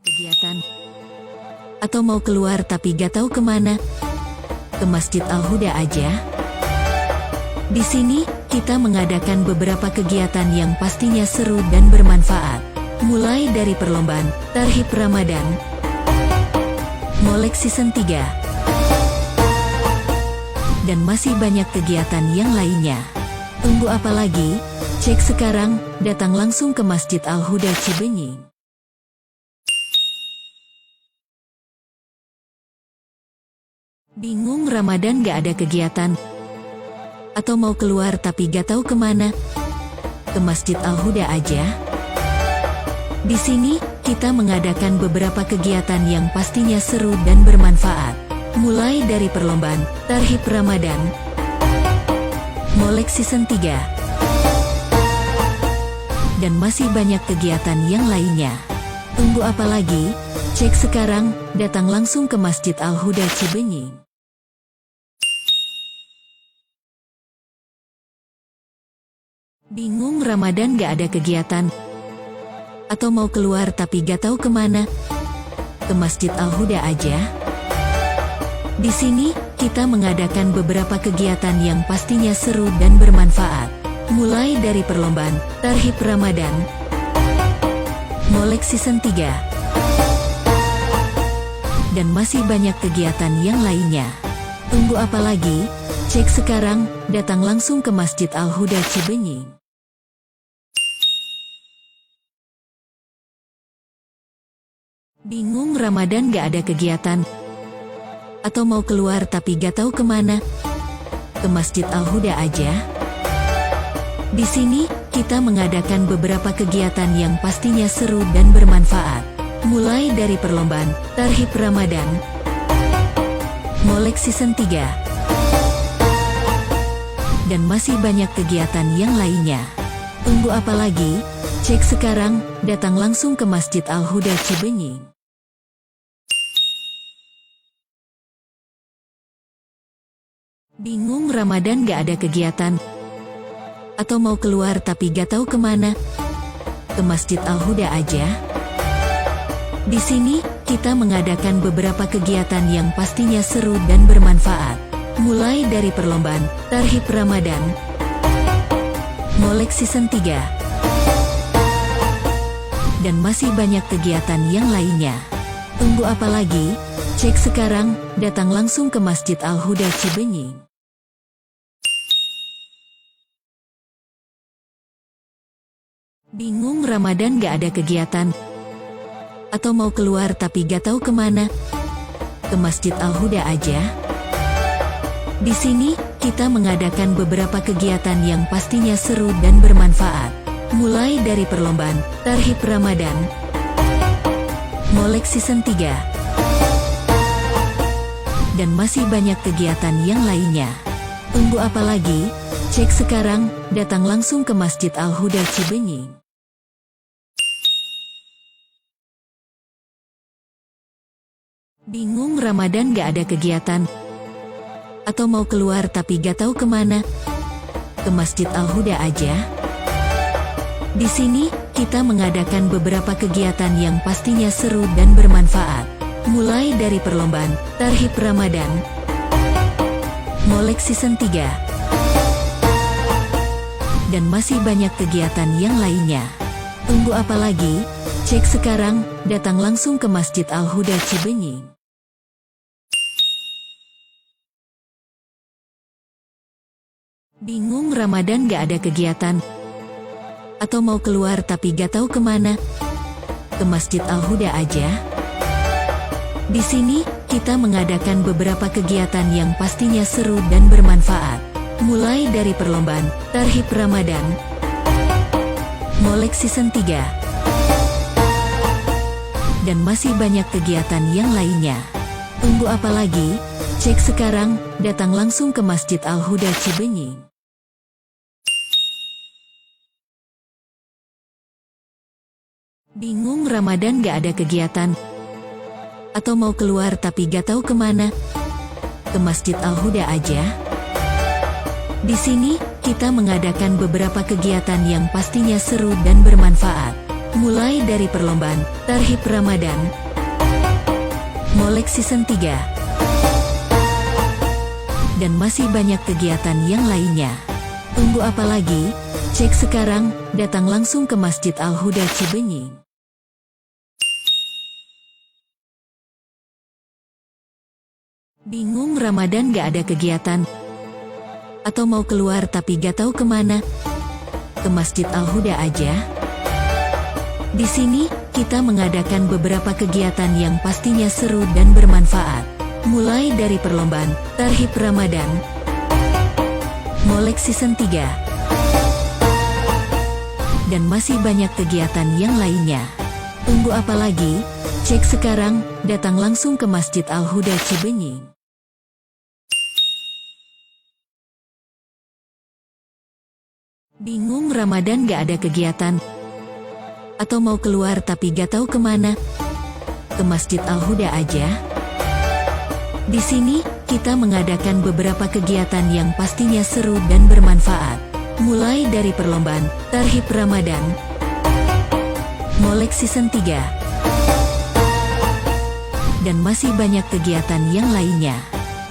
Kegiatan atau mau keluar tapi gak tahu kemana? Ke Masjid Al-Huda aja. Di sini kita mengadakan beberapa kegiatan yang pastinya seru dan bermanfaat. Mulai dari perlombaan Tarhib Ramadan, Molek Season 3, dan masih banyak kegiatan yang lainnya. Tunggu apa lagi? Cek sekarang, datang langsung ke Masjid Al-Huda Cibenying. Bingung Ramadan gak ada kegiatan? Atau mau keluar tapi gak tahu kemana? Ke Masjid Al-Huda aja. Di sini, kita mengadakan beberapa kegiatan yang pastinya seru dan bermanfaat. Mulai dari perlombaan Tarhib Ramadan, Molek Season 3, dan masih banyak kegiatan yang lainnya. Tunggu apa lagi? Cek sekarang, datang langsung ke Masjid Al-Huda Cibenying. Bingung Ramadan gak ada kegiatan? Atau mau keluar tapi gak tahu kemana? Ke Masjid Al-Huda aja. Di sini, kita mengadakan beberapa kegiatan yang pastinya seru dan bermanfaat. Mulai dari perlombaan Tarhib Ramadan, Molek Season 3, dan masih banyak kegiatan yang lainnya. Tunggu apa lagi? Cek sekarang, datang langsung ke Masjid Al-Huda Cibenying. Bingung Ramadan gak ada kegiatan? Atau mau keluar tapi gak tahu kemana? Ke Masjid Al-Huda aja. Di sini, kita mengadakan beberapa kegiatan yang pastinya seru dan bermanfaat. Mulai dari perlombaan Tarhib Ramadan, Molek Season 3, dan masih banyak kegiatan yang lainnya. Tunggu apa lagi? Cek sekarang, datang langsung ke Masjid Al-Huda Cibenying. Bingung Ramadan gak ada kegiatan? Atau mau keluar tapi gak tahu kemana? Ke Masjid Al-Huda aja. Di sini, kita mengadakan beberapa kegiatan yang pastinya seru dan bermanfaat. Mulai dari perlombaan Tarhib Ramadan, Molek Season 3, dan masih banyak kegiatan yang lainnya. Tunggu apa lagi? Cek sekarang, datang langsung ke Masjid Al-Huda Cibenying. Bingung Ramadan gak ada kegiatan? Atau mau keluar tapi gak tahu kemana? Ke Masjid Al-Huda aja. Di sini, kita mengadakan beberapa kegiatan yang pastinya seru dan bermanfaat. Mulai dari perlombaan Tarhib Ramadan, Molek Season 3, dan masih banyak kegiatan yang lainnya. Tunggu apa lagi? Cek sekarang, datang langsung ke Masjid Al-Huda Cibenying. Bingung Ramadan gak ada kegiatan? Atau mau keluar tapi gak tahu kemana? Ke Masjid Al-Huda aja. Di sini, kita mengadakan beberapa kegiatan yang pastinya seru dan bermanfaat. Mulai dari perlombaan Tarhib Ramadan, Molek Season 3, dan masih banyak kegiatan yang lainnya. Tunggu apa lagi? Cek sekarang, datang langsung ke Masjid Al-Huda Cibenying. Bingung Ramadan gak ada kegiatan? Atau mau keluar tapi gak tahu kemana? Ke Masjid Al-Huda aja. Di sini, kita mengadakan beberapa kegiatan yang pastinya seru dan bermanfaat. Mulai dari perlombaan Tarhib Ramadan, Molek Season 3, dan masih banyak kegiatan yang lainnya. Tunggu apa lagi? Cek sekarang, datang langsung ke Masjid Al-Huda Cibenying. Bingung Ramadan gak ada kegiatan? Atau mau keluar tapi gak tahu kemana? Ke Masjid Al-Huda aja. Di sini, kita mengadakan beberapa kegiatan yang pastinya seru dan bermanfaat. Mulai dari perlombaan Tarhib Ramadan, Molek Season 3, dan masih banyak kegiatan yang lainnya. Tunggu apa lagi? Cek sekarang, datang langsung ke Masjid Al-Huda Cibenying. Bingung Ramadan gak ada kegiatan? Atau mau keluar tapi gak tahu kemana? Ke Masjid Al-Huda aja. Di sini, kita mengadakan beberapa kegiatan yang pastinya seru dan bermanfaat. Mulai dari perlombaan Tarhib Ramadan, Molek Season 3, dan masih banyak kegiatan yang lainnya. Tunggu apa lagi? Cek sekarang, datang langsung ke Masjid Al-Huda Cibenying. Bingung Ramadan gak ada kegiatan? Atau mau keluar tapi gak tahu kemana? Ke Masjid Al-Huda aja. Di sini, kita mengadakan beberapa kegiatan yang pastinya seru dan bermanfaat. Mulai dari perlombaan Tarhib Ramadan, Molek Season 3, dan masih banyak kegiatan yang lainnya.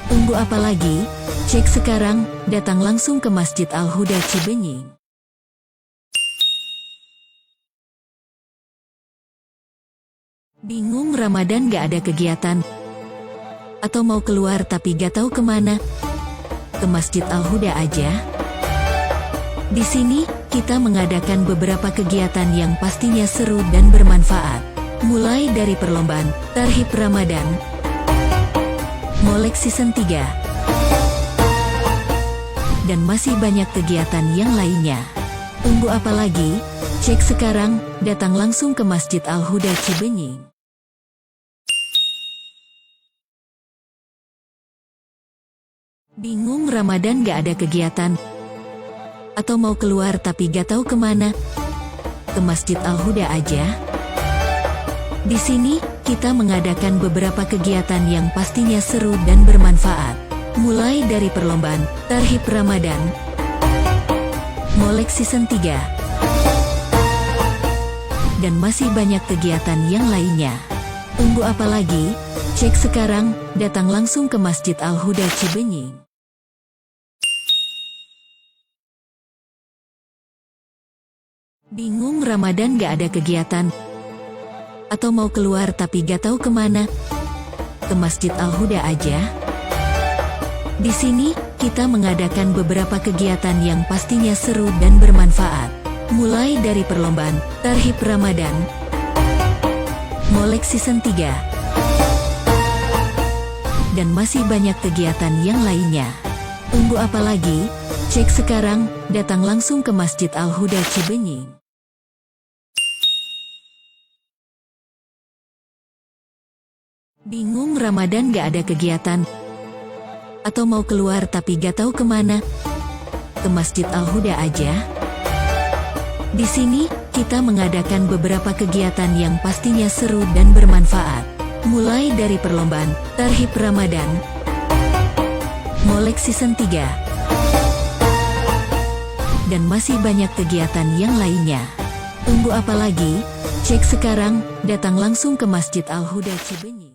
Tunggu apa lagi? Cek sekarang, datang langsung ke Masjid Al-Huda Cibenying. Bingung Ramadan gak ada kegiatan? Atau mau keluar tapi gak tahu kemana? Ke Masjid Al-Huda aja. Di sini, kita mengadakan beberapa kegiatan yang pastinya seru dan bermanfaat. Mulai dari perlombaan Tarhib Ramadan, Molek Season 3, dan masih banyak kegiatan yang lainnya. Tunggu apa lagi? Cek sekarang, datang langsung ke Masjid Al-Huda Cibenying. Bingung Ramadan gak ada kegiatan? Atau mau keluar tapi gak tahu kemana? Ke Masjid Al-Huda aja. Di sini, kita mengadakan beberapa kegiatan yang pastinya seru dan bermanfaat. Mulai dari perlombaan Tarhib Ramadan, Molek Season 3, dan masih banyak kegiatan yang lainnya. Tunggu apa lagi? Cek sekarang, datang langsung ke Masjid Al-Huda Cibenying. Bingung Ramadan gak ada kegiatan? Atau mau keluar tapi gak tahu kemana? Ke Masjid Al-Huda aja. Di sini, kita mengadakan beberapa kegiatan yang pastinya seru dan bermanfaat. Mulai dari perlombaan Tarhib Ramadan, Molek Season 3, dan masih banyak kegiatan yang lainnya. Tunggu apa lagi? Cek sekarang, datang langsung ke Masjid Al-Huda Cibenying. Bingung Ramadan gak ada kegiatan? Atau mau keluar tapi gak tahu kemana? Ke Masjid Al-Huda aja. Di sini, kita mengadakan beberapa kegiatan yang pastinya seru dan bermanfaat. Mulai dari perlombaan Tarhib Ramadan, Molek Season 3, dan masih banyak kegiatan yang lainnya. Tunggu apa lagi? Cek sekarang, datang langsung ke Masjid Al-Huda Cibenying.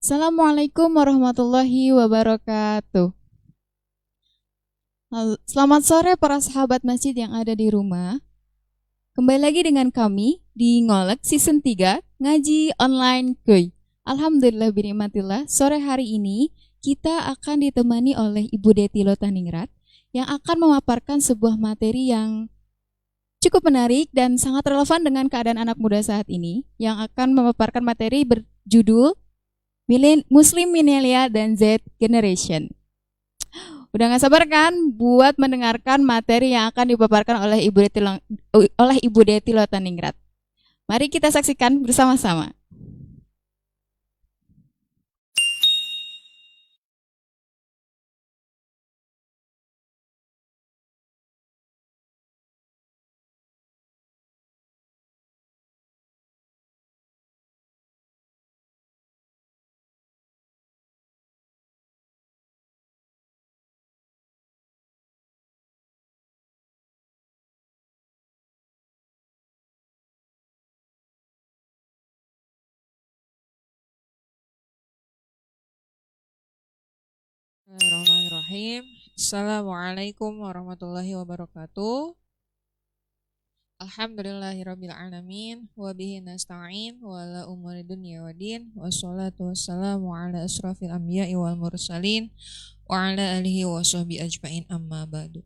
Assalamualaikum warahmatullahi wabarakatuh. Selamat sore para sahabat masjid yang ada di rumah. Kembali lagi dengan kami di Ngolek Season 3 Ngaji Online Kuy. Alhamdulillah binikmatillah, sore hari ini kita akan ditemani oleh Ibu Deti Lotaningrat yang akan memaparkan sebuah materi yang cukup menarik dan sangat relevan dengan keadaan anak muda saat ini, yang akan memaparkan materi berjudul Muslim Millennial dan Z Generation. Udah gak sabar kan buat mendengarkan materi yang akan dipaparkan oleh Ibu Deti Lotaningrat. Mari kita saksikan bersama-sama. Bismillahirrahmanirrahim. Assalamualaikum warahmatullahi wabarakatuh. Alhamdulillahirrabbilalamin. Wabihi nasta'in. Wala umuri dunya wa din. Wassalatu wassalamu ala asrafil anbiya'i wal mursalin. Wa ala alihi wa sahbihi ajma'in amma ba'du.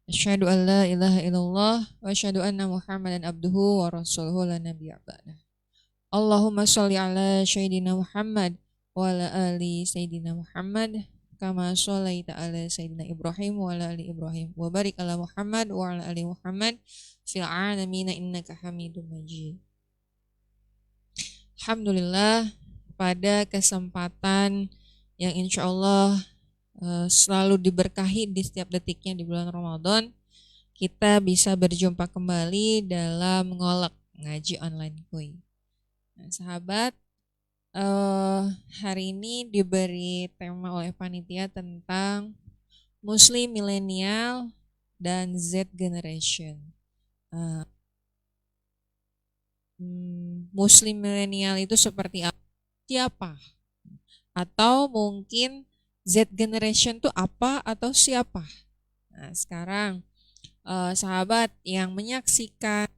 Asyhadu an la ilaha illallah. Wa asyhadu anna muhammadan abduhu wa rasuluhu la nabiyya ba'dah. Allahumma sholli ala sayyidina Muhammad wa ala ali sayyidina Muhammad kama sholaita ala sayyidina Ibrahim wa ala ali Ibrahim wa barik ala Muhammad wa ala ali Muhammad fil alamin innaka Hamidum Majid. Alhamdulillah, pada kesempatan yang insyaallah selalu diberkahi di setiap detiknya di bulan Ramadan, kita bisa berjumpa kembali dalam ngolek ngaji online kuy. Nah, sahabat, hari ini diberi tema oleh panitia tentang Muslim Millennial dan Z Generation. Muslim Millennial itu seperti apa? Siapa? Atau mungkin Z Generation itu apa atau siapa? Nah, sekarang sahabat yang menyaksikan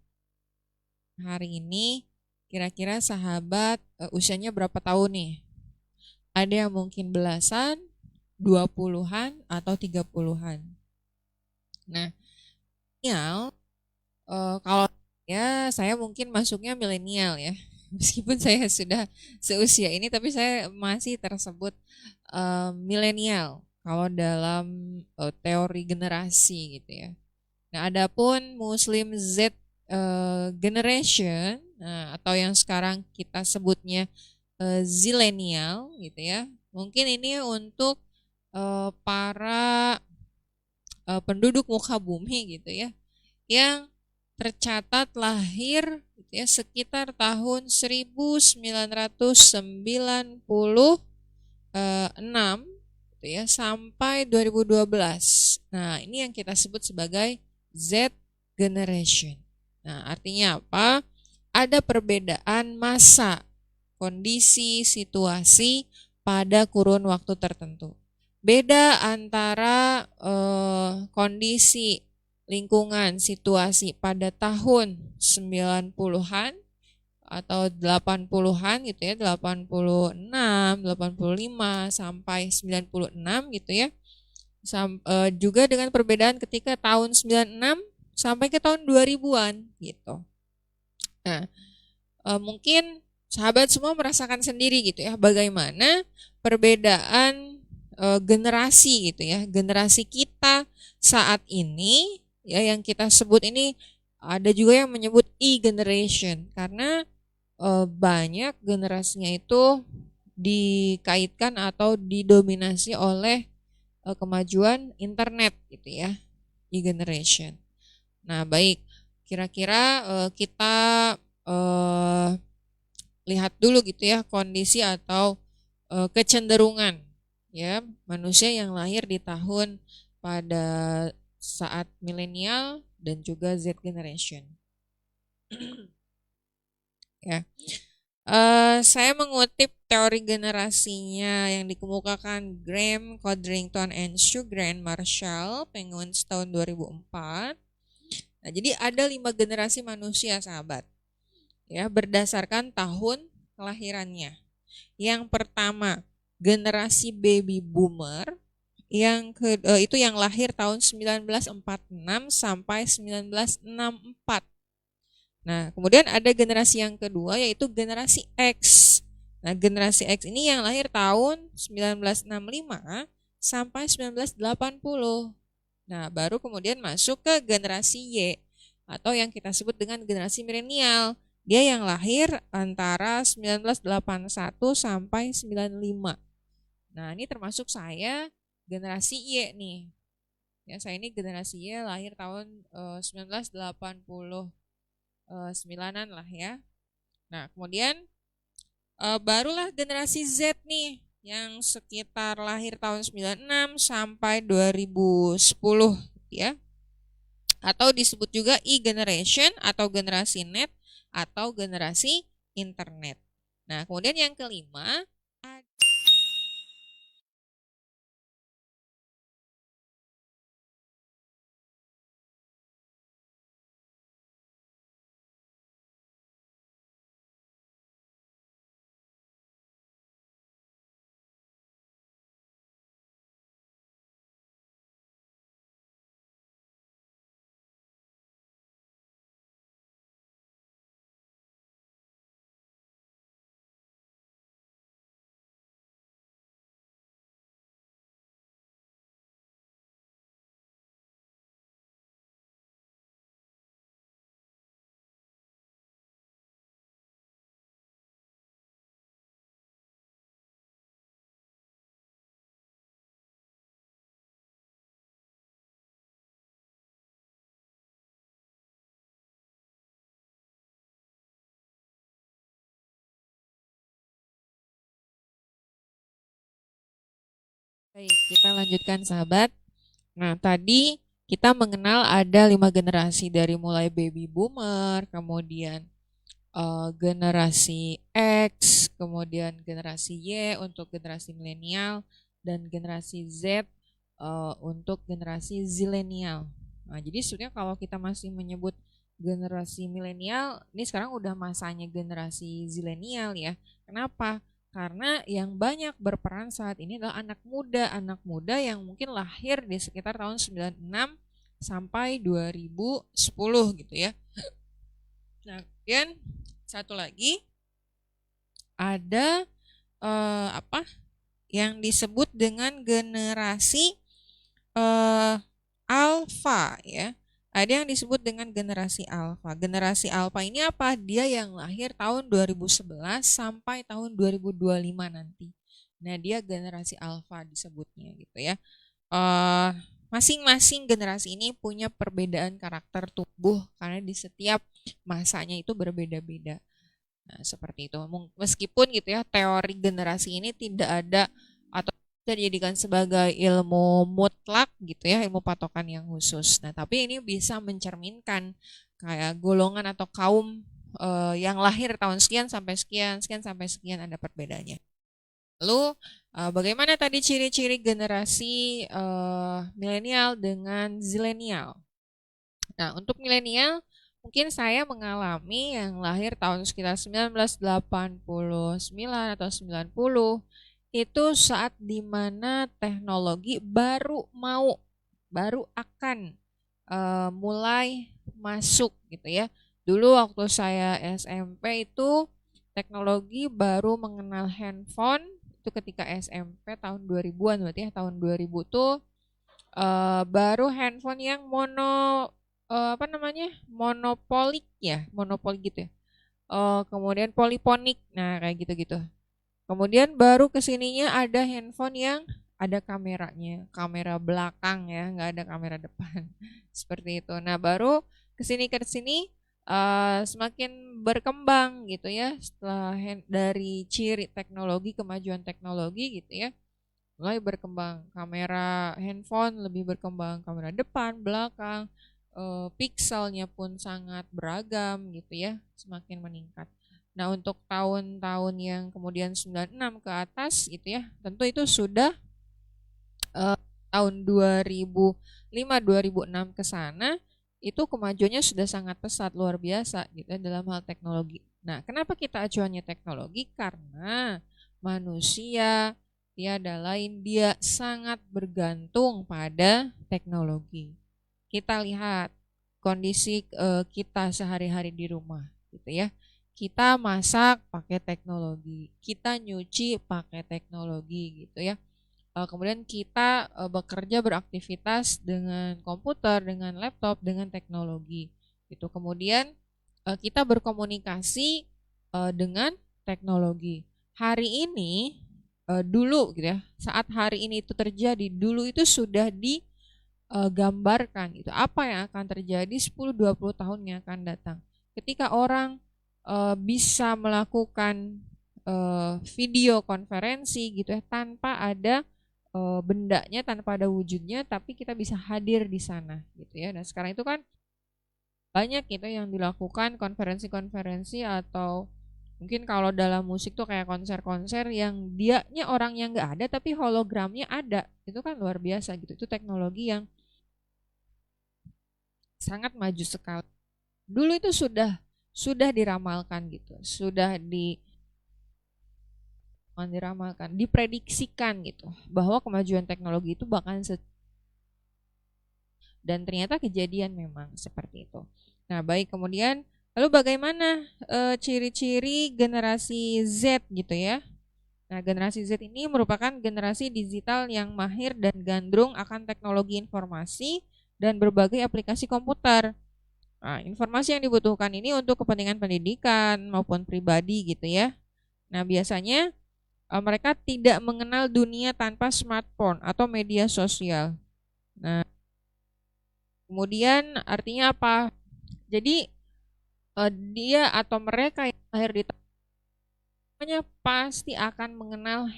hari ini, kira-kira sahabat usianya berapa tahun nih? Ada yang mungkin belasan, 20-an, atau 30-an. Nah, milenial, kalau ya saya mungkin masuknya milenial ya. Meskipun saya sudah seusia ini, tapi saya masih tersebut milenial kalau dalam teori generasi gitu ya. Nah, adapun Muslim Z Generation, atau yang sekarang kita sebutnya zilenial gitu ya. Mungkin ini untuk para penduduk muka bumi gitu ya, yang tercatat lahir gitu ya, sekitar tahun 1996 gitu ya, sampai 2012. Nah, ini yang kita sebut sebagai Z Generation. Nah, artinya apa? Ada perbedaan masa, kondisi, situasi pada kurun waktu tertentu. Beda antara kondisi, lingkungan, situasi pada tahun 90-an atau 80-an gitu ya, 86, 85 sampai 96 gitu ya. Juga dengan perbedaan ketika tahun 96 sampai ke tahun 2000-an gitu. Nah, mungkin sahabat semua merasakan sendiri gitu ya, bagaimana perbedaan generasi gitu ya. Generasi kita saat ini ya, yang kita sebut ini, ada juga yang menyebut E-generation, karena banyak generasinya itu dikaitkan atau didominasi oleh kemajuan internet gitu ya, E-generation. Nah, baik, kira-kira kita lihat dulu gitu ya kondisi atau kecenderungan ya manusia yang lahir di tahun pada saat milenial dan juga Z Generation. Ya, saya mengutip teori generasinya yang dikemukakan Graham, Codrington, and Shugran Marshall, Penguins tahun 2004. Nah, jadi ada 5 generasi manusia, sahabat. Ya, berdasarkan tahun kelahirannya. Yang pertama, generasi baby boomer, itu yang lahir tahun 1946 sampai 1964. Nah, kemudian ada generasi yang kedua, yaitu generasi X. Nah, generasi X ini yang lahir tahun 1965 sampai 1980. Nah, baru kemudian masuk ke generasi Y atau yang kita sebut dengan generasi milenial. Dia yang lahir antara 1981 sampai 95. Nah, ini termasuk saya generasi Y nih. Ya, saya ini generasi Y lahir tahun 1989-an lah ya. Nah, kemudian barulah generasi Z nih yang sekitar lahir tahun 96 sampai 2010 ya. Atau disebut juga E-generation atau generasi net atau generasi internet. Nah, kemudian yang kelima, baik, kita lanjutkan sahabat. Nah, tadi kita mengenal ada 5 generasi dari mulai baby boomer, kemudian generasi X, kemudian generasi Y untuk generasi milenial, dan generasi Z untuk generasi zilenial. Nah, jadi sebenarnya kalau kita masih menyebut generasi milenial, ini sekarang udah masanya generasi zilenial ya. Kenapa? Karena yang banyak berperan saat ini adalah anak muda yang mungkin lahir di sekitar tahun 96 sampai 2010 gitu ya. Nah, kemudian satu lagi ada apa yang disebut dengan generasi alfa ya. Ada yang disebut dengan generasi alfa. Generasi alfa ini apa? Dia yang lahir tahun 2011 sampai tahun 2025 nanti. Nah, dia generasi alfa disebutnya gitu ya. Masing-masing generasi ini punya perbedaan karakter tubuh karena di setiap masanya itu berbeda-beda. Nah, seperti itu. Meskipun gitu ya, teori generasi ini tidak ada atau bisa dijadikan sebagai ilmu mutlak gitu ya, ilmu patokan yang khusus. Nah, tapi ini bisa mencerminkan kayak golongan atau kaum yang lahir tahun sekian sampai sekian, sekian sampai sekian ada perbedaannya. Lalu bagaimana tadi ciri-ciri generasi milenial dengan zilenial? Nah, untuk milenial mungkin saya mengalami yang lahir tahun sekitar 1989 atau 90 itu saat dimana teknologi baru akan mulai masuk gitu ya. Dulu waktu saya SMP itu teknologi baru mengenal handphone itu ketika SMP tahun 2000-an berarti ya, tahun 2000 tuh baru handphone yang monopolik ya, monopolik gitu ya. Kemudian poliponik, nah kayak gitu-gitu. Kemudian baru kesininya ada handphone yang ada kameranya, kamera belakang ya, nggak ada kamera depan, seperti itu. Nah baru kesini semakin berkembang gitu ya, setelah dari ciri teknologi, kemajuan teknologi gitu ya, mulai berkembang kamera handphone lebih berkembang, kamera depan, belakang, pikselnya pun sangat beragam gitu ya, semakin meningkat. Nah, untuk tahun-tahun yang kemudian 96 ke atas gitu ya, tentu itu sudah tahun 2005 2006 ke sana itu kemajuannya sudah sangat pesat, luar biasa gitu ya, dalam hal teknologi. Nah, kenapa kita acuannya teknologi? Karena manusia tiada lain, dia sangat bergantung pada teknologi. Kita lihat kondisi kita sehari-hari di rumah gitu ya. Kita masak pakai teknologi, kita nyuci pakai teknologi gitu ya. kemudian kita bekerja beraktivitas dengan komputer, dengan laptop, dengan teknologi. Itu kemudian kita berkomunikasi dengan teknologi. Hari ini dulu gitu ya, saat hari ini itu terjadi, dulu itu sudah digambarkan gitu. Apa yang akan terjadi 10-20 tahun yang akan datang. Ketika orang bisa melakukan video konferensi gitu ya tanpa ada bendanya, tanpa ada wujudnya, tapi kita bisa hadir di sana gitu ya. Dan sekarang itu kan banyak gitu yang dilakukan konferensi-konferensi, atau mungkin kalau dalam musik tuh kayak konser-konser yang dianya orang yang nggak ada tapi hologramnya ada. Itu kan luar biasa gitu. Itu teknologi yang sangat maju sekali. Dulu itu sudah diramalkan gitu, sudah diramalkan, diprediksikan gitu bahwa kemajuan teknologi itu bakal dan ternyata kejadian memang seperti itu. Nah, baik, kemudian lalu bagaimana ciri-ciri generasi Z gitu ya? Nah, generasi Z ini merupakan generasi digital yang mahir dan gandrung akan teknologi informasi dan berbagai aplikasi komputer. Nah, informasi yang dibutuhkan ini untuk kepentingan pendidikan maupun pribadi gitu ya. Nah, biasanya mereka tidak mengenal dunia tanpa smartphone atau media sosial. Nah, kemudian artinya apa? Jadi dia atau mereka yang lahir di tahunnya pasti akan mengenal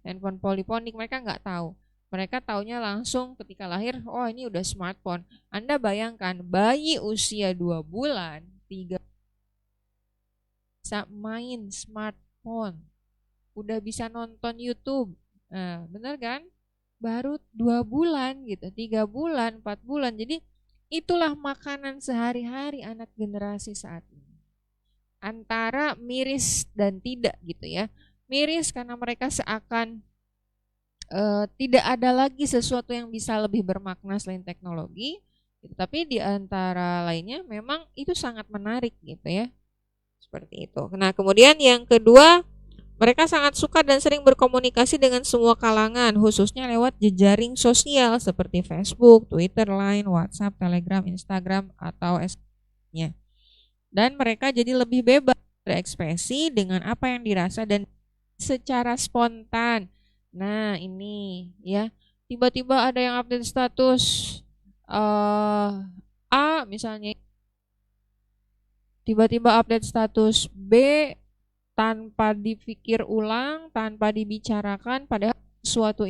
handphone poliponik. Mereka nggak tahu. Mereka taunya langsung ketika lahir, oh ini udah smartphone. Anda bayangkan bayi usia 2 bulan, 3 bisa main smartphone, udah bisa nonton YouTube. Nah, bener kan? Baru 2 bulan gitu, 3 bulan, 4 bulan. Jadi itulah makanan sehari-hari anak generasi saat ini. Antara miris dan tidak gitu ya. Miris karena mereka seakan tidak ada lagi sesuatu yang bisa lebih bermakna selain teknologi, gitu. Tapi di antara lainnya memang itu sangat menarik gitu ya, seperti itu. Nah, kemudian yang kedua, mereka sangat suka dan sering berkomunikasi dengan semua kalangan, khususnya lewat jejaring sosial seperti Facebook, Twitter, Line, WhatsApp, Telegram, Instagram, atau nya. Dan mereka jadi lebih bebas berekspresi dengan apa yang dirasa dan secara spontan. Nah, ini ya, tiba-tiba ada yang update status A misalnya, tiba-tiba update status B tanpa dipikir ulang, tanpa dibicarakan, padahal sesuatu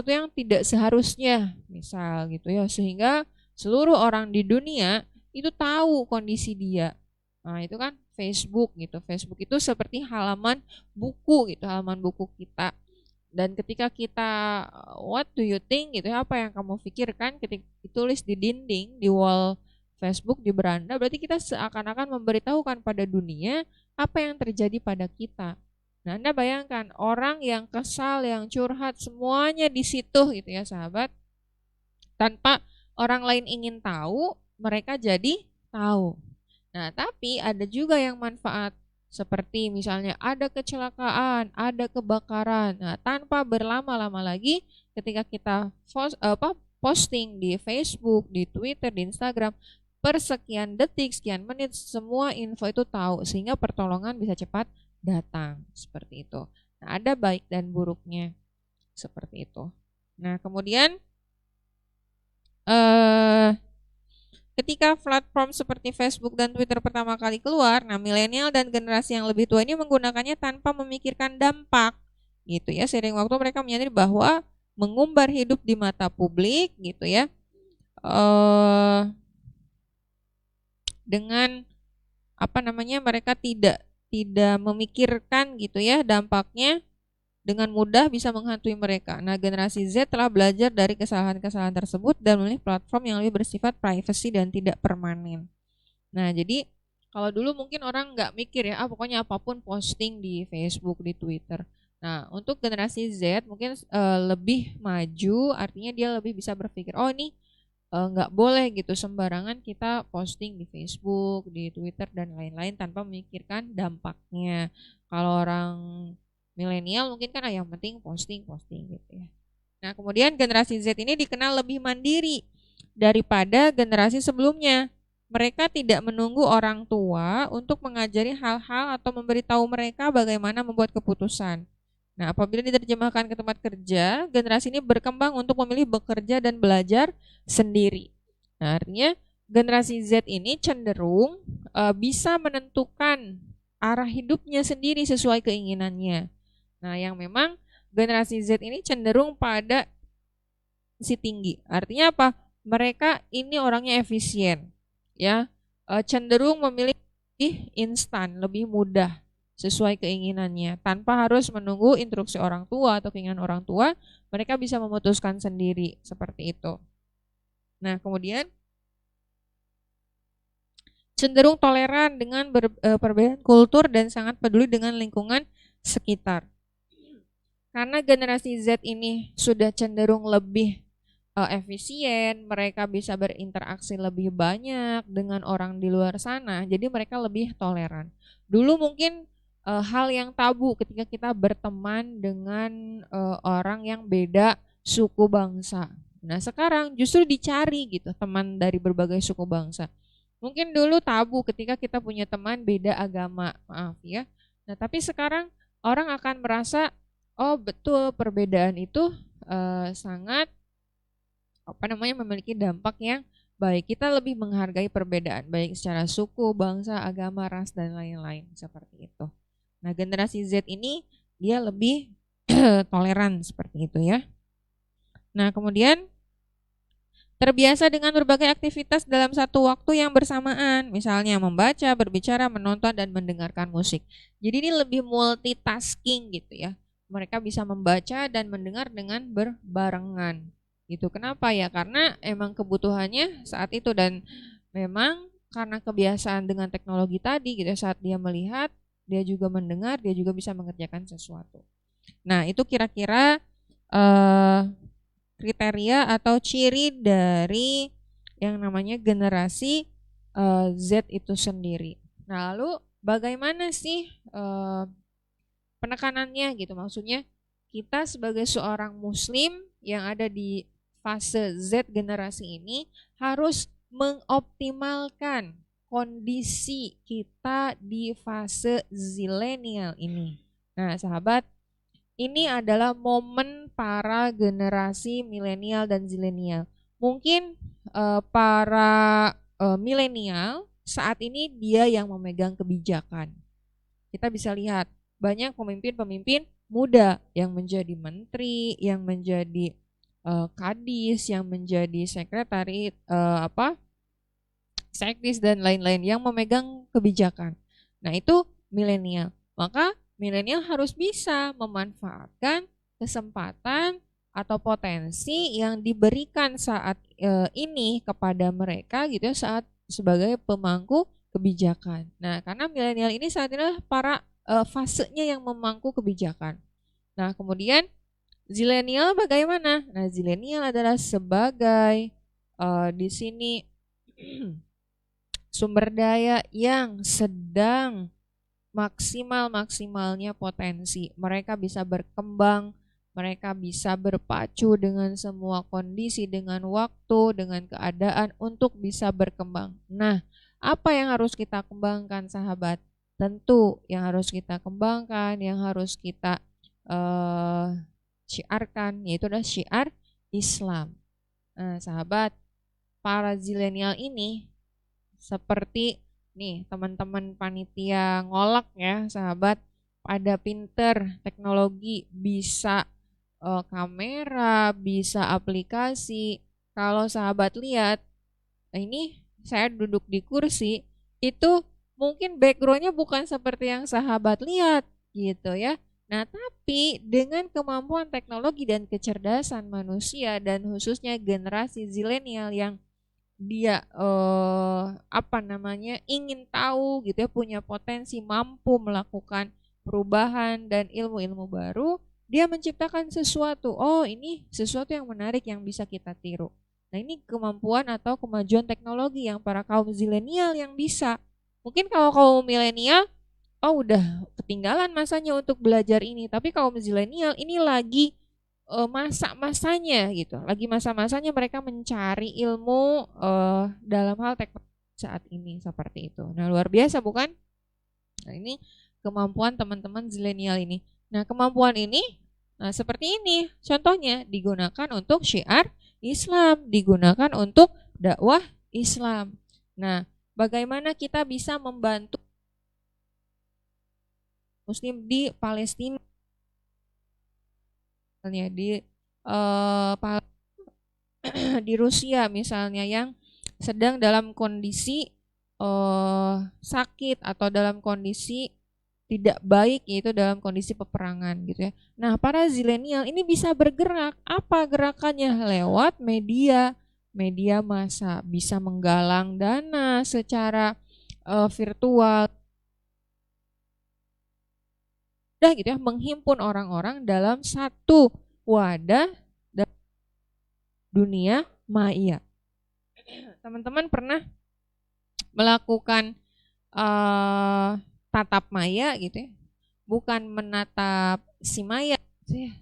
yang tidak seharusnya, misal gitu ya, sehingga seluruh orang di dunia itu tahu kondisi dia. Nah, itu kan Facebook gitu. Facebook itu seperti halaman buku gitu, halaman buku kita. Dan ketika kita what do you think gitu ya, apa yang kamu pikirkan ketika ditulis di dinding, di wall Facebook, di beranda, berarti kita seakan-akan memberitahukan pada dunia apa yang terjadi pada kita. Nah, Anda bayangkan orang yang kesal, yang curhat, semuanya di situ gitu ya sahabat. Tanpa orang lain ingin tahu, mereka jadi tahu. Nah, tapi ada juga yang manfaat. Seperti misalnya ada kecelakaan, ada kebakaran. Nah, tanpa berlama-lama lagi ketika kita posting di Facebook, di Twitter, di Instagram, per sekian detik, sekian menit, semua info itu tahu sehingga pertolongan bisa cepat datang. Seperti itu. Nah, ada baik dan buruknya. Seperti itu. Nah, kemudian ketika platform seperti Facebook dan Twitter pertama kali keluar, nah milenial dan generasi yang lebih tua ini menggunakannya tanpa memikirkan dampak, gitu ya. Seiring waktu mereka menyadari bahwa mengumbar hidup di mata publik, gitu ya, dengan apa namanya, mereka tidak memikirkan gitu ya dampaknya, dengan mudah bisa menghantui mereka. Nah, generasi Z telah belajar dari kesalahan-kesalahan tersebut dan memilih platform yang lebih bersifat privacy dan tidak permanen. Nah, jadi kalau dulu mungkin orang nggak mikir ya, pokoknya apapun posting di Facebook, di Twitter. Nah, untuk generasi Z mungkin lebih maju, artinya dia lebih bisa berpikir, oh ini nggak boleh gitu sembarangan kita posting di Facebook, di Twitter dan lain-lain tanpa memikirkan dampaknya. Kalau orang milenial mungkin kan yang penting posting gitu ya. Nah, kemudian generasi Z ini dikenal lebih mandiri daripada generasi sebelumnya. Mereka tidak menunggu orang tua untuk mengajari hal-hal atau memberitahu mereka bagaimana membuat keputusan. Nah, apabila diterjemahkan ke tempat kerja, generasi ini berkembang untuk memilih bekerja dan belajar sendiri. Nah, artinya generasi Z ini cenderung bisa menentukan arah hidupnya sendiri sesuai keinginannya. Nah, yang memang generasi Z ini cenderung pada si tinggi. Artinya apa? Mereka ini orangnya efisien, ya, cenderung memilih instan, lebih mudah sesuai keinginannya, tanpa harus menunggu instruksi orang tua atau keinginan orang tua. Mereka bisa memutuskan sendiri seperti itu. Nah, kemudian cenderung toleran dengan perbedaan kultur dan sangat peduli dengan lingkungan sekitar. Karena generasi Z ini sudah cenderung lebih efisien, mereka bisa berinteraksi lebih banyak dengan orang di luar sana, jadi mereka lebih toleran. Dulu mungkin hal yang tabu ketika kita berteman dengan orang yang beda suku bangsa. Nah, sekarang justru dicari gitu teman dari berbagai suku bangsa. Mungkin dulu tabu ketika kita punya teman beda agama, maaf ya. Nah, tapi sekarang orang akan merasa, oh betul, perbedaan itu sangat memiliki dampak yang baik. Kita lebih menghargai perbedaan baik secara suku, bangsa, agama, ras dan lain-lain seperti itu. Nah, generasi Z ini dia lebih toleran seperti itu ya. Nah, kemudian terbiasa dengan berbagai aktivitas dalam satu waktu yang bersamaan, misalnya membaca, berbicara, menonton dan mendengarkan musik. Jadi ini lebih multitasking gitu ya. Mereka bisa membaca dan mendengar dengan berbarengan. Gitu. Kenapa ya? Karena emang kebutuhannya saat itu, dan memang karena kebiasaan dengan teknologi tadi gitu, saat dia melihat, dia juga mendengar, dia juga bisa mengerjakan sesuatu. Nah, itu kira-kira kriteria atau ciri dari yang namanya generasi Z itu sendiri. Nah, lalu bagaimana sih penekanannya gitu? Maksudnya kita sebagai seorang muslim yang ada di fase Z generasi ini harus mengoptimalkan kondisi kita di fase zilenial ini. Nah, sahabat, ini adalah momen para generasi milenial dan zilenial. Mungkin para milenial saat ini dia yang memegang kebijakan. Kita bisa lihat banyak pemimpin-pemimpin muda yang menjadi menteri, yang menjadi kadis, yang menjadi sekretaris, sekdis dan lain-lain yang memegang kebijakan. Nah, itu milenial. Maka milenial harus bisa memanfaatkan kesempatan atau potensi yang diberikan saat ini kepada mereka gitu ya, saat sebagai pemangku kebijakan. Nah, karena milenial ini saat ini adalah para fasenya yang memangku kebijakan. Nah, kemudian zilenial bagaimana? Nah, zilenial adalah sebagai di sini sumber daya yang sedang maksimalnya potensi. Mereka bisa berkembang, mereka bisa berpacu dengan semua kondisi, dengan waktu, dengan keadaan untuk bisa berkembang. Nah, apa yang harus kita kembangkan, sahabat? Tentu yang harus kita kembangkan, yang harus kita syiarkan, yaitu adalah syiar Islam. Nah, sahabat, para zilenial ini seperti nih teman-teman panitia ngolak ya, sahabat, pada pinter teknologi, bisa kamera, bisa aplikasi. Kalau sahabat lihat, ini saya duduk di kursi, itu mungkin backgroundnya bukan seperti yang sahabat lihat gitu ya. Nah, tapi dengan kemampuan teknologi dan kecerdasan manusia dan khususnya generasi zilenial yang dia ingin tahu gitu ya, punya potensi, mampu melakukan perubahan dan ilmu-ilmu baru, dia menciptakan sesuatu. Oh, ini sesuatu yang menarik yang bisa kita tiru. Nah, ini kemampuan atau kemajuan teknologi yang para kaum zilenial yang bisa. Mungkin kalau kaum milenial, oh udah ketinggalan masanya untuk belajar ini. Tapi kaum zilenial ini lagi masa-masanya gitu. Lagi masa-masanya mereka mencari ilmu dalam hal teknologi saat ini seperti itu. Nah, luar biasa bukan? Nah, ini kemampuan teman-teman zilenial ini. Nah, kemampuan ini seperti ini. Contohnya digunakan untuk syiar Islam, digunakan untuk dakwah Islam. Nah, bagaimana kita bisa membantu Muslim di Palestina, misalnya di Rusia misalnya yang sedang dalam kondisi sakit atau dalam kondisi tidak baik, yaitu dalam kondisi peperangan gitu ya. Nah, para zilenial ini bisa bergerak. Apa gerakannya? Lewat media massa, bisa menggalang dana secara virtual, udah gitu ya, menghimpun orang-orang dalam satu wadah dunia maya. Teman-teman pernah melakukan tatap maya gitu ya, bukan menatap si maya gitu ya.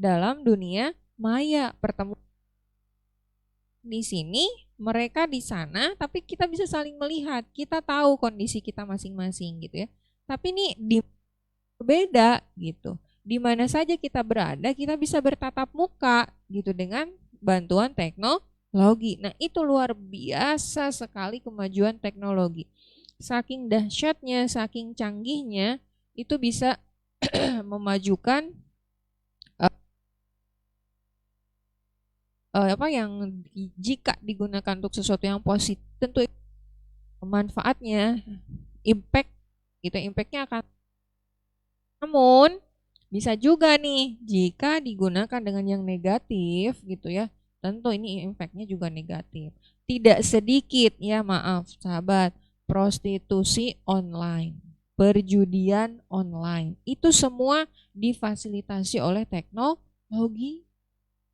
Dalam dunia maya, pertemuan di sini, mereka di sana, tapi kita bisa saling melihat, kita tahu kondisi kita masing-masing gitu ya. Tapi ini berbeda gitu. Di mana saja kita berada, kita bisa bertatap muka gitu dengan bantuan teknologi. Nah, itu luar biasa sekali kemajuan teknologi. Saking dahsyatnya, saking canggihnya, itu bisa memajukan yang jika digunakan untuk sesuatu yang positif, tentu manfaatnya, impactnya akan. Namun bisa juga nih jika digunakan dengan yang negatif gitu ya, tentu ini impactnya juga negatif. Tidak sedikit ya, maaf sahabat, prostitusi online, perjudian online, itu semua difasilitasi oleh teknologi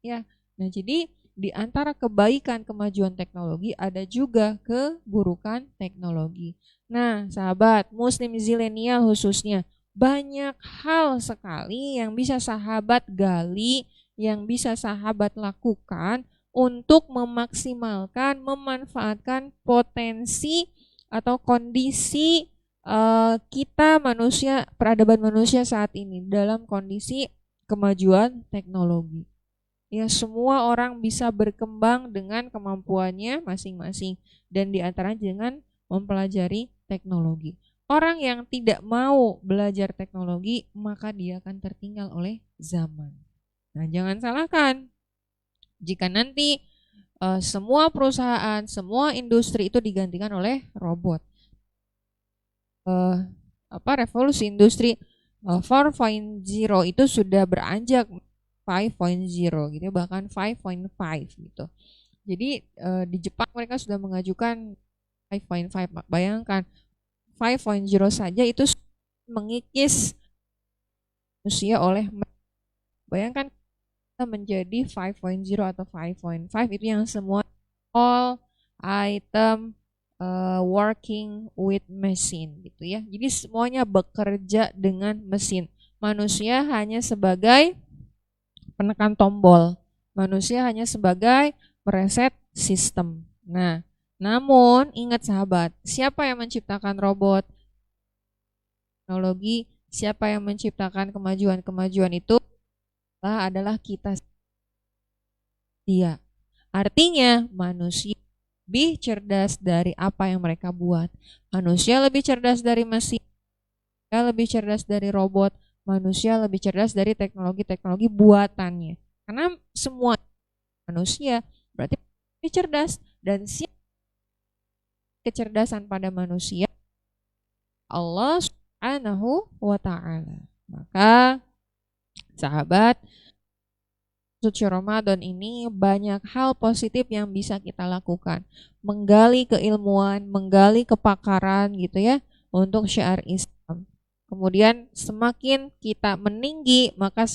ya. Nah, jadi di antara kebaikan kemajuan teknologi ada juga keburukan teknologi. Nah, sahabat Muslim zilenial khususnya, banyak hal sekali yang bisa sahabat gali, yang bisa sahabat lakukan untuk memaksimalkan, memanfaatkan potensi atau kondisi kita manusia, peradaban manusia saat ini dalam kondisi kemajuan teknologi. Ya, semua orang bisa berkembang dengan kemampuannya masing-masing dan diantaranya dengan mempelajari teknologi. Orang yang tidak mau belajar teknologi, maka dia akan tertinggal oleh zaman. Nah, jangan salahkan jika nanti semua perusahaan, semua industri itu digantikan oleh robot. Revolusi industri 4.0 itu sudah beranjak 5.0 gitu, bahkan 5.5 gitu. Jadi di Jepang mereka sudah mengajukan 5.5. Bayangkan 5.0 saja itu mengikis manusia oleh, bayangkan kita menjadi 5.0 atau 5.5 itu yang semua all item working with machine gitu ya. Jadi semuanya bekerja dengan mesin. Manusia hanya sebagai penekan tombol. Manusia hanya sebagai mereset sistem. Nah, namun ingat sahabat, siapa yang menciptakan robot? Teknologi, siapa yang menciptakan kemajuan-kemajuan itu adalah kita. Dia. Artinya manusia lebih cerdas dari apa yang mereka buat. Manusia lebih cerdas dari mesin. Manusia lebih cerdas dari robot. Manusia lebih cerdas dari teknologi-teknologi buatannya. Karena semua manusia berarti lebih cerdas, dan kecerdasan pada manusia Allah Subhanahu wa ta'ala. Maka sahabat, suci Ramadan ini banyak hal positif yang bisa kita lakukan. Menggali keilmuan, menggali kepakaran gitu ya untuk syiar Islam. Kemudian semakin kita meninggi, maka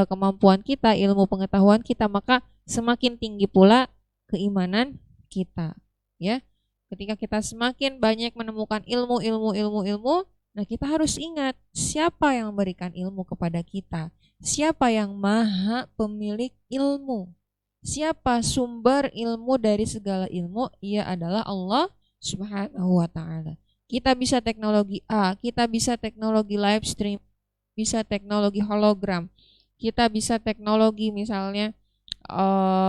kemampuan kita, ilmu pengetahuan kita, maka semakin tinggi pula keimanan kita, ya. Ketika kita semakin banyak menemukan ilmu, nah kita harus ingat siapa yang memberikan ilmu kepada kita, siapa yang maha pemilik ilmu, siapa sumber ilmu dari segala ilmu, ia adalah Allah Subhanahu wa ta'ala. Kita bisa teknologi A, kita bisa teknologi live stream, bisa teknologi hologram, kita bisa teknologi misalnya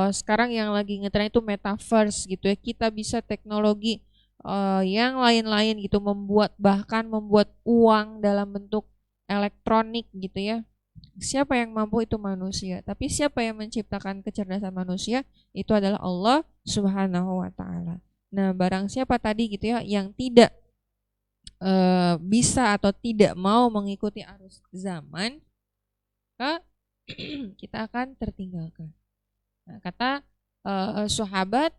sekarang yang lagi ngetren itu metaverse gitu ya. Kita bisa teknologi yang lain-lain gitu, bahkan membuat uang dalam bentuk elektronik gitu ya. Siapa yang mampu? Itu manusia. Tapi siapa yang menciptakan kecerdasan manusia? Itu adalah Allah Subhanahu wa ta'ala. Nah, barang siapa tadi gitu ya yang tidak bisa atau tidak mau mengikuti arus zaman, maka kita akan tertinggalkan. Nah, kata sahabat,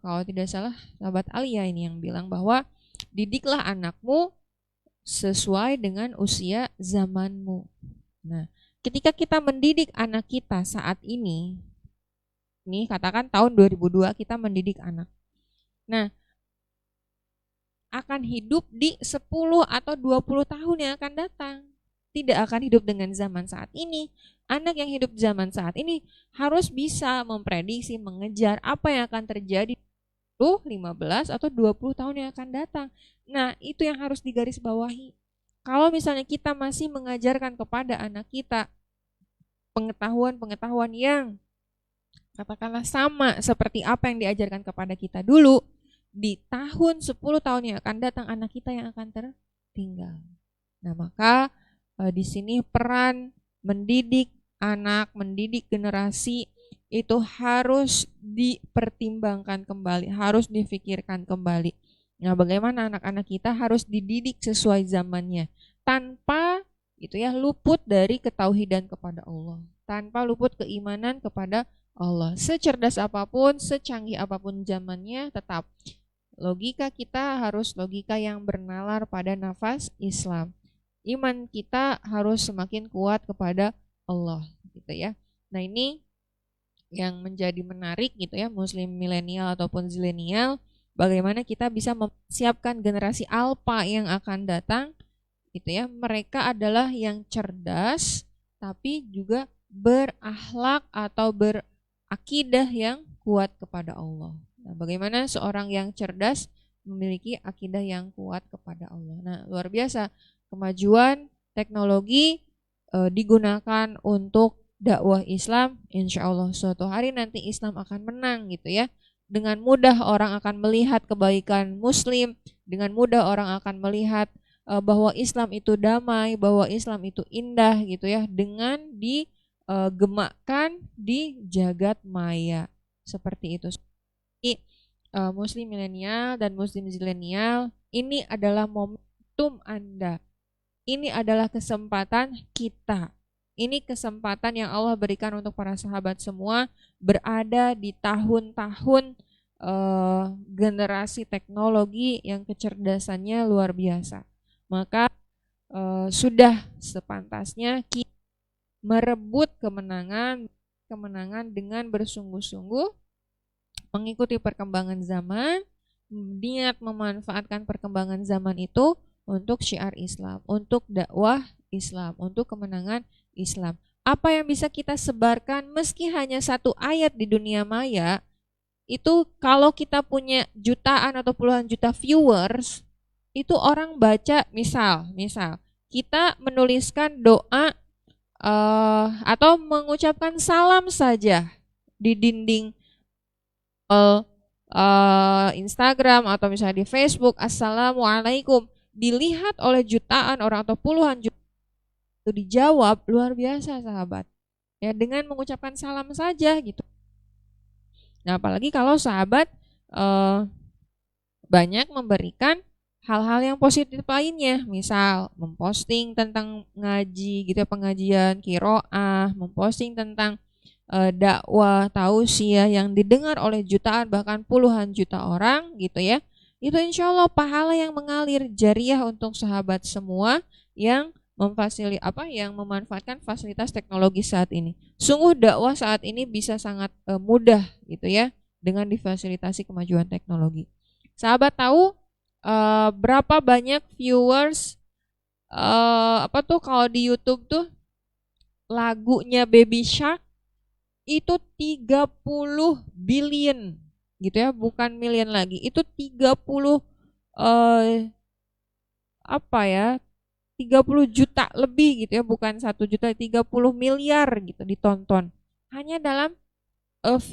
kalau tidak salah sahabat Ali ya ini yang bilang bahwa didiklah anakmu sesuai dengan usia zamanmu. Nah, ketika kita mendidik anak kita saat ini katakan tahun 2002 kita mendidik anak. Nah, akan hidup di 10 atau 20 tahun yang akan datang. Tidak akan hidup dengan zaman saat ini. Anak yang hidup zaman saat ini harus bisa memprediksi, mengejar apa yang akan terjadi 10, 15 atau 20 tahun yang akan datang. Nah, itu yang harus digarisbawahi. Kalau misalnya kita masih mengajarkan kepada anak kita pengetahuan-pengetahuan yang katakanlah sama seperti apa yang diajarkan kepada kita dulu, di tahun 10 tahun yang akan datang anak kita yang akan tertinggal. Nah, maka di sini peran mendidik anak, mendidik generasi itu harus dipertimbangkan kembali, harus difikirkan kembali. Nah, bagaimana anak-anak kita harus dididik sesuai zamannya tanpa itu ya luput dari ketauhidan kepada Allah, tanpa luput keimanan kepada Allah. Secerdas apapun, secanggih apapun zamannya, tetap logika kita harus logika yang bernalar pada nafas Islam. Iman kita harus semakin kuat kepada Allah gitu ya. Nah, ini yang menjadi menarik gitu ya, muslim milenial ataupun zilenial, bagaimana kita bisa mempersiapkan generasi alpha yang akan datang gitu ya. Mereka adalah yang cerdas tapi juga berakhlak atau berakidah yang kuat kepada Allah. Nah, bagaimana seorang yang cerdas memiliki akidah yang kuat kepada Allah. Nah, luar biasa kemajuan teknologi digunakan untuk dakwah Islam. Insya Allah suatu hari nanti Islam akan menang gitu ya. Dengan mudah orang akan melihat kebaikan Muslim, dengan mudah orang akan melihat bahwa Islam itu damai, bahwa Islam itu indah gitu ya, dengan digemakkan di jagat maya seperti itu. Muslim milenial dan muslim zilenial, ini adalah momentum Anda. Ini adalah kesempatan kita. Ini kesempatan yang Allah berikan untuk para sahabat semua berada di tahun-tahun generasi teknologi yang kecerdasannya luar biasa. Maka sudah sepantasnya kita merebut kemenangan dengan bersungguh-sungguh mengikuti perkembangan zaman, niat memanfaatkan perkembangan zaman itu untuk syiar Islam, untuk dakwah Islam, untuk kemenangan Islam. Apa yang bisa kita sebarkan meski hanya satu ayat di dunia maya, itu kalau kita punya jutaan atau puluhan juta viewers, itu orang baca, misal kita menuliskan doa atau mengucapkan salam saja di dinding Instagram atau misalnya di Facebook, Assalamualaikum, dilihat oleh jutaan orang atau puluhan juta, itu dijawab, luar biasa sahabat ya, dengan mengucapkan salam saja gitu. Nah, apalagi kalau sahabat banyak memberikan hal-hal yang positif lainnya, misal memposting tentang ngaji gitu, pengajian qiraah, memposting tentang dakwah tausiah yang didengar oleh jutaan bahkan puluhan juta orang gitu ya. itu insya Allah pahala yang mengalir jariah untuk sahabat semua yang yang memanfaatkan fasilitas teknologi saat ini. Sungguh dakwah saat ini bisa sangat mudah gitu ya dengan difasilitasi kemajuan teknologi. Sahabat tahu berapa banyak viewers kalau di YouTube tuh lagunya Baby Shark itu 30 billion gitu ya, bukan million lagi. Itu 30 30 juta lebih gitu ya, bukan 1 juta, 30 miliar gitu ditonton. Hanya dalam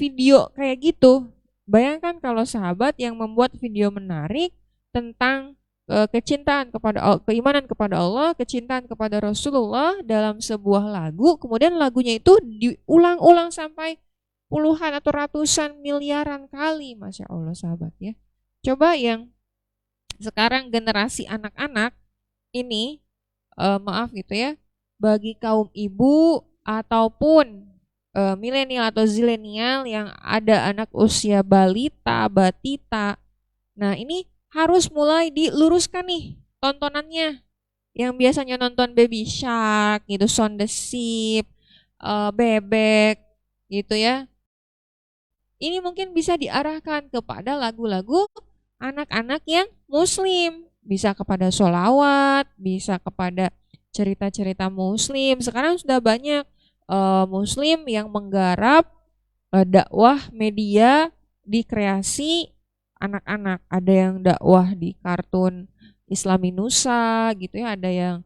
video kayak gitu. Bayangkan kalau sahabat yang membuat video menarik tentang kecintaan kepada keimanan kepada Allah, kecintaan kepada Rasulullah dalam sebuah lagu, kemudian lagunya itu diulang-ulang sampai puluhan atau ratusan miliaran kali, Masya Allah sahabat ya. Coba yang sekarang generasi anak-anak ini, maaf gitu ya, bagi kaum ibu ataupun milenial atau zilenial yang ada anak usia balita, batita. Nah ini harus mulai diluruskan nih tontonannya. Yang biasanya nonton Baby Shark gitu, Shaun the Sheep, Bebek gitu ya. Ini mungkin bisa diarahkan kepada lagu-lagu anak-anak yang muslim. Bisa kepada sholawat, bisa kepada cerita-cerita muslim. Sekarang sudah banyak muslim yang menggarap dakwah media di kreasi anak-anak. Ada yang dakwah di kartun Islami Nusa gitu ya, ada yang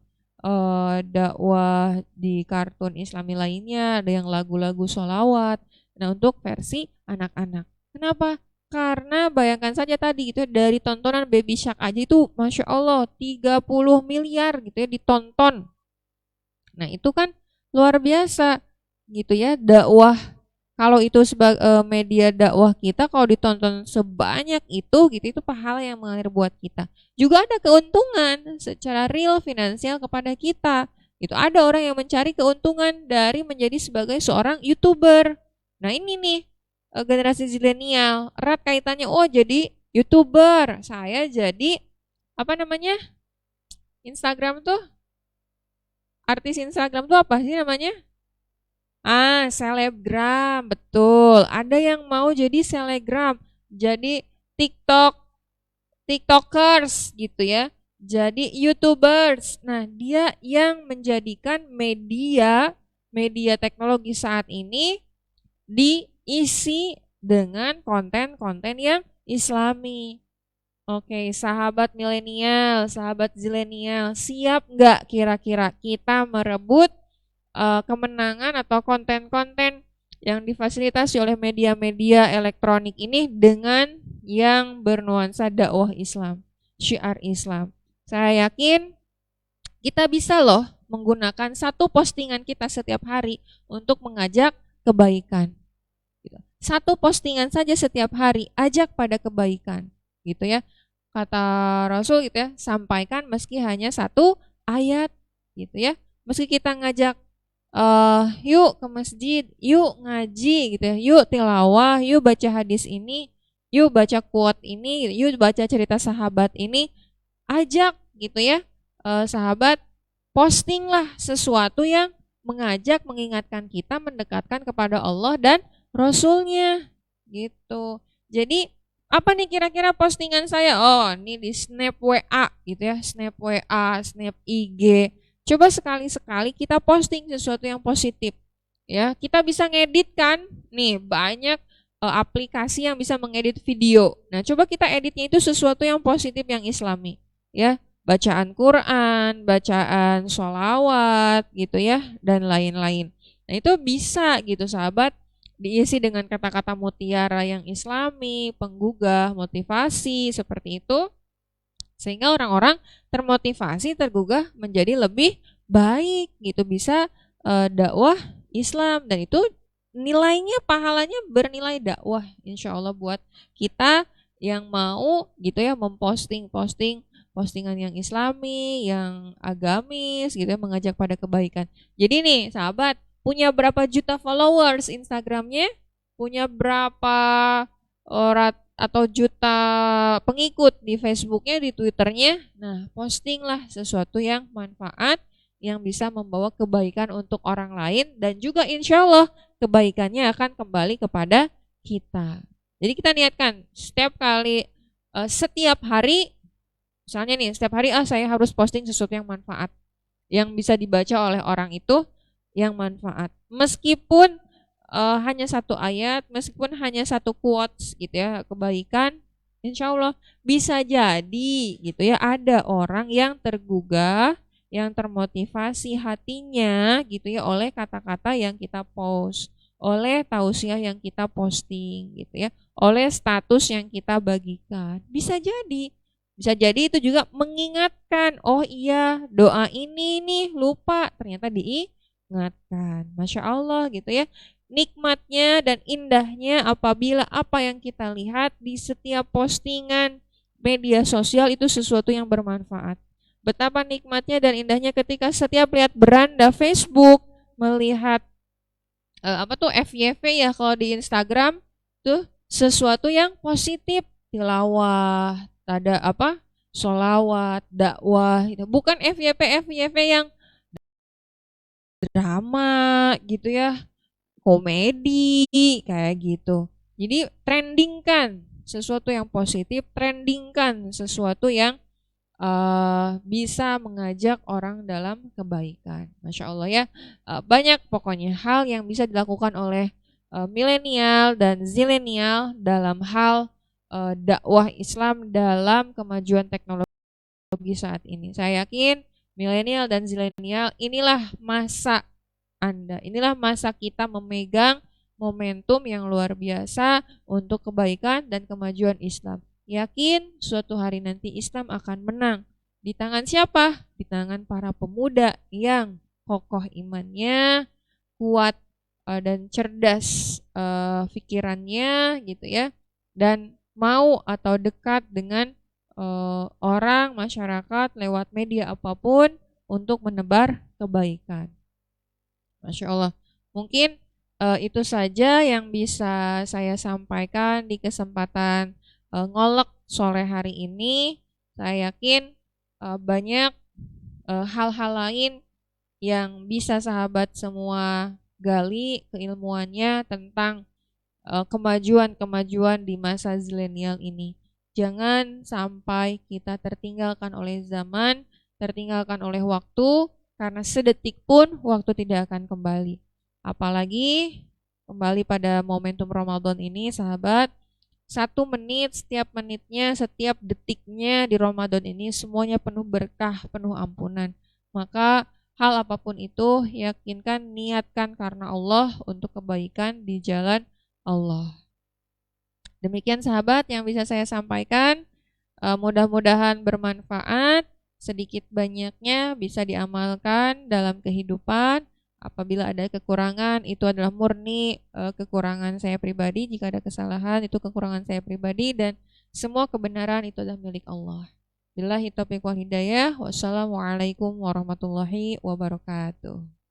dakwah di kartun Islami lainnya, ada yang lagu-lagu sholawat. Nah untuk versi anak-anak. Kenapa? Karena bayangkan saja tadi gitu ya, dari tontonan Baby Shark aja itu Masya Allah 30 miliar gitu ya ditonton. Nah itu kan luar biasa gitu ya dakwah. Kalau itu sebagai media dakwah kita, kalau ditonton sebanyak itu gitu, itu pahala yang mengalir buat kita. Juga ada keuntungan secara real finansial kepada kita. Itu ada orang yang mencari keuntungan dari menjadi sebagai seorang YouTuber. Nah ini nih generasi zilenial erat kaitannya. Oh jadi YouTuber, saya jadi Instagram tuh, artis Instagram tuh apa sih namanya? Selebgram, betul. Ada yang mau jadi selebgram, jadi TikTokers gitu ya. Jadi YouTubers. Nah, dia yang menjadikan media teknologi saat ini diisi dengan konten-konten yang Islami. Oke, sahabat milenial, sahabat zilenial, siap nggak kira-kira kita merebut kemenangan atau konten-konten yang difasilitasi oleh media-media elektronik ini dengan yang bernuansa dakwah Islam, syiar Islam. Saya yakin kita bisa loh menggunakan satu postingan kita setiap hari untuk mengajak kebaikan. Satu postingan saja setiap hari, ajak pada kebaikan, gitu ya. Kata Rasul gitu ya, sampaikan meski hanya satu ayat, gitu ya. Meski kita ngajak yuk ke masjid, yuk ngaji gitu ya, yuk tilawah, yuk baca hadis ini, yuk baca quote ini, yuk baca cerita sahabat ini, ajak gitu ya, sahabat, postinglah sesuatu yang mengajak, mengingatkan kita, mendekatkan kepada Allah dan Rasulnya gitu. Jadi apa nih kira-kira postingan saya? Oh ini di Snap WA gitu ya, Snap WA, Snap IG. Coba sekali-sekali kita posting sesuatu yang positif. Ya, kita bisa ngedit kan? Nih, banyak aplikasi yang bisa mengedit video. Nah, coba kita editnya itu sesuatu yang positif yang Islami, ya. Bacaan Quran, bacaan sholawat gitu ya, dan lain-lain. Nah, itu bisa gitu sahabat, diisi dengan kata-kata mutiara yang Islami, penggugah, motivasi, seperti itu. Sehingga orang-orang termotivasi, tergugah menjadi lebih baik gitu, bisa dakwah Islam, dan itu nilainya, pahalanya bernilai dakwah insya Allah buat kita yang mau gitu ya memposting postingan yang Islami, yang agamis gitu ya, mengajak pada kebaikan. Jadi nih sahabat, punya berapa juta followers Instagramnya, punya berapa atau juta pengikut di Facebooknya, di Twitternya. Nah, postinglah sesuatu yang manfaat, yang bisa membawa kebaikan untuk orang lain, dan juga insya Allah kebaikannya akan kembali kepada kita. Jadi kita niatkan setiap kali, setiap hari, misalnya nih setiap hari saya harus posting sesuatu yang manfaat, yang bisa dibaca oleh orang itu, yang manfaat. Meskipun hanya satu ayat, meskipun hanya satu quotes gitu ya, kebaikan, insya Allah bisa jadi gitu ya, ada orang yang tergugah, yang termotivasi hatinya gitu ya oleh kata-kata yang kita post, oleh tausiah yang kita posting gitu ya, oleh status yang kita bagikan. Bisa jadi itu juga mengingatkan, oh iya doa ini nih lupa, ternyata diingatkan. Masya Allah gitu ya. Nikmatnya dan indahnya apabila apa yang kita lihat di setiap postingan media sosial itu sesuatu yang bermanfaat. Betapa nikmatnya dan indahnya ketika setiap lihat beranda Facebook, melihat apa tuh FYP ya kalau di Instagram tuh, sesuatu yang positif, tilawah, ada apa, solawat, dakwah gitu. Bukan FYP yang drama gitu ya, komedi kayak gitu. Jadi trendingkan sesuatu yang positif, trendingkan sesuatu yang bisa mengajak orang dalam kebaikan. Masya Allah ya, banyak pokoknya hal yang bisa dilakukan oleh milenial dan zilenial dalam hal dakwah Islam dalam kemajuan teknologi saat ini. Saya yakin milenial dan zilenial inilah masa Anda, inilah masa kita memegang momentum yang luar biasa untuk kebaikan dan kemajuan Islam. Yakin suatu hari nanti Islam akan menang. Di tangan siapa? Di tangan para pemuda yang kokoh imannya, kuat dan cerdas pikirannya gitu ya, dan mau atau dekat dengan orang, masyarakat lewat media apapun untuk menebar kebaikan. Masya Allah. Mungkin itu saja yang bisa saya sampaikan di kesempatan ngolek sore hari ini. Saya yakin banyak hal-hal lain yang bisa sahabat semua gali keilmuannya tentang kemajuan-kemajuan di masa zilenial ini. Jangan sampai kita tertinggalkan oleh zaman, tertinggalkan oleh waktu, karena sedetik pun waktu tidak akan kembali. Apalagi kembali pada momentum Ramadan ini, sahabat, 1 menit, setiap menitnya, setiap detiknya di Ramadan ini semuanya penuh berkah, penuh ampunan. Maka hal apapun itu, yakinkan, niatkan karena Allah untuk kebaikan di jalan Allah. Demikian sahabat yang bisa saya sampaikan. Mudah-mudahan bermanfaat, sedikit banyaknya bisa diamalkan dalam kehidupan. Apabila ada kekurangan, itu adalah murni kekurangan saya pribadi. Jika ada kesalahan, itu kekurangan saya pribadi, dan semua kebenaran itu adalah milik Allah. Billahi taufiq wal hidayah. Wassalamualaikum warahmatullahi wabarakatuh.